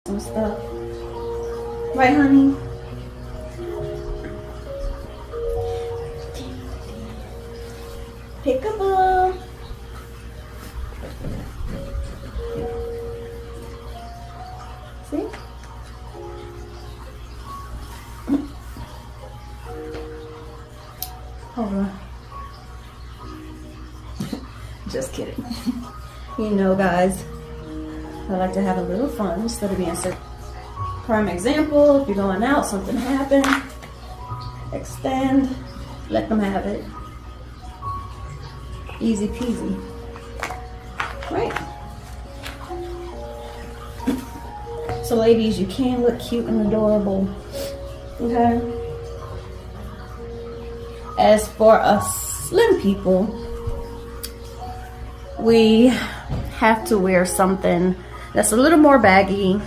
and stuff. Right, honey? Peekaboo. See? Hold on. Just kidding. You know, guys, I like to have a little fun instead of being sick. Prime example, if you're going out, something happened, extend, let them have it. Easy peasy. Right? So ladies, you can look cute and adorable. Okay? As for us slim people, we have to wear something that's a little more baggy,